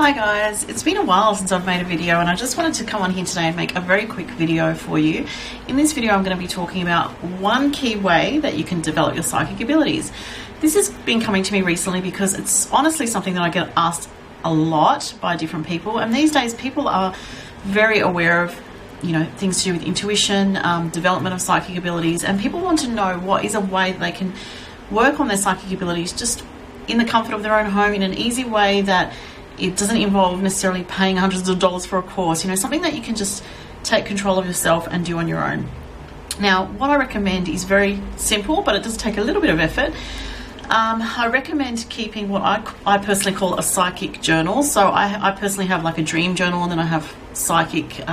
Hi guys, it's been a while since I've made a video and I just wanted to come on here today and make a very quick video for you. In this video I'm going to be talking about one key way that you can develop your psychic abilities. This has been coming to me recently because it's honestly something that I get asked a lot by different people, and these days people are very aware of things to do with intuition, development of psychic abilities, and people want to know what is a way that they can work on their psychic abilities just in the comfort of their own home in an easy way that it doesn't involve necessarily paying hundreds of dollars for a course, something that you can just take control of yourself and do on your own. Now, what I recommend is very simple, but it does take a little bit of effort. I recommend keeping what I personally call a psychic journal. So I personally have like a dream journal, and then I have psychic,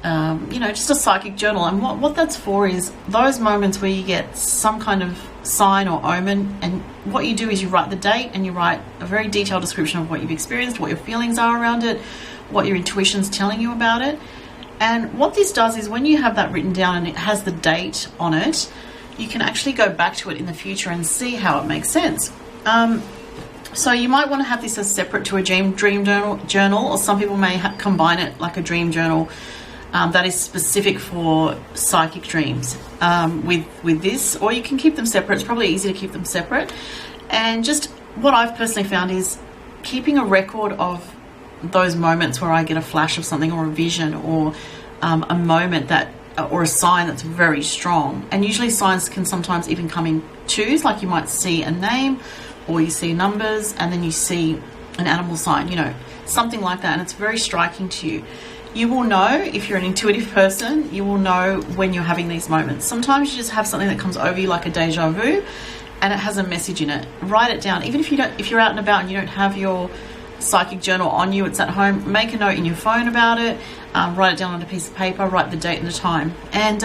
just a psychic journal. And what that's for is those moments where you get some kind of sign or omen, and what you do is you write the date and you write a very detailed description of what you've experienced, what your feelings are around it, what your intuition's telling you about it. And what this does is when you have that written down and it has the date on it, you can actually go back to it in the future and see how it makes sense. So you might want to have this as separate to a dream journal, or some people may combine it like a dream journal that is specific for psychic dreams with this, or you can keep them separate. It's probably easy to keep them separate. And just what I've personally found is keeping a record of those moments where I get a flash of something, or a vision, or a moment that, or a sign that's very strong. And usually signs can sometimes even come in twos, like you might see a name, or you see numbers, and then you see an animal sign, something like that, and it's very striking to you. You will know, if you're an intuitive person, you will know when you're having these moments. Sometimes you just have something that comes over you like a deja vu, and it has a message in it. Write it down. Even if you're out and about and you don't have your psychic journal on you, it's at home, make a note in your phone about it, write it down on a piece of paper, write the date and the time. And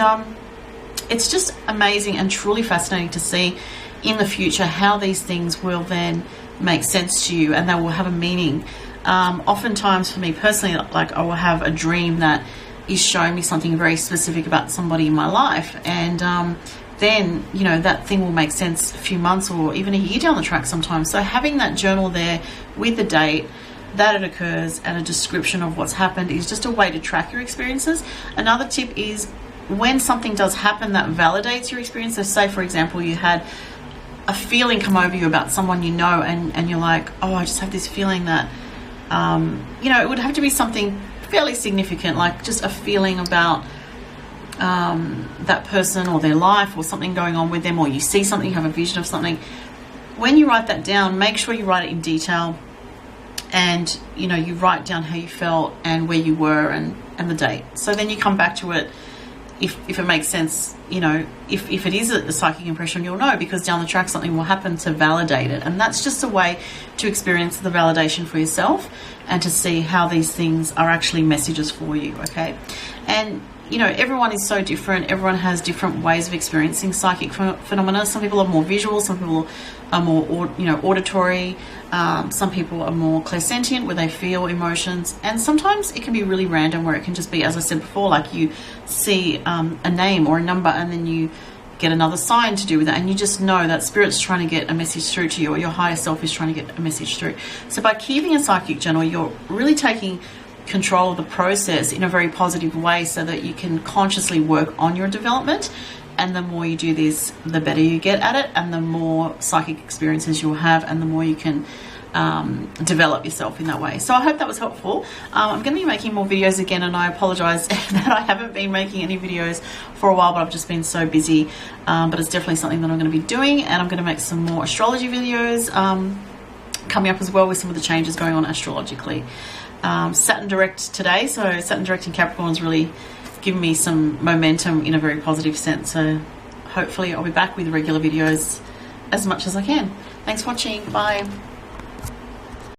it's just amazing and truly fascinating to see in the future how these things will then make sense to you, and they will have a meaning. Oftentimes for me personally, like I will have a dream that is showing me something very specific about somebody in my life, and then that thing will make sense a few months or even a year down the track sometimes. So having that journal there with the date that it occurs and a description of what's happened is just a way to track your experiences. Another tip is when something does happen that validates your experience. So say for example you had a feeling come over you about someone and you're like, oh, I just have this feeling that it would have to be something fairly significant, like just a feeling about that person or their life, or something going on with them, or you see something, you have a vision of something. When you write that down, make sure you write it in detail, and you write down how you felt and where you were and the date. So then you come back to it if it makes sense. If it is a psychic impression, you'll know, because down the track something will happen to validate it. And that's just a way to experience the validation for yourself and to see how these things are actually messages for you, okay? And everyone is so different. Everyone has different ways of experiencing psychic phenomena. Some people are more visual, some people are more auditory, some people are more clairsentient, where they feel emotions, and sometimes it can be really random, where it can just be, as I said before, like you see a name or a number, and then you get another sign to do with that, and you just know that spirit's trying to get a message through to you, or your higher self is trying to get a message through. So by keeping a psychic journal, you're really taking control of the process in a very positive way, so that you can consciously work on your development. And the more you do this, the better you get at it, and the more psychic experiences you'll have, and the more you can develop yourself in that way. So I hope that was helpful. I'm going to be making more videos again, and I apologize that I haven't been making any videos for a while, but I've just been so busy. But it's definitely something that I'm going to be doing, and I'm going to make some more astrology videos coming up as well, with some of the changes going on astrologically. Saturn direct today, so Saturn direct in Capricorn is really giving me some momentum in a very positive sense. So hopefully I'll be back with regular videos as much as I can. Thanks for watching. Bye.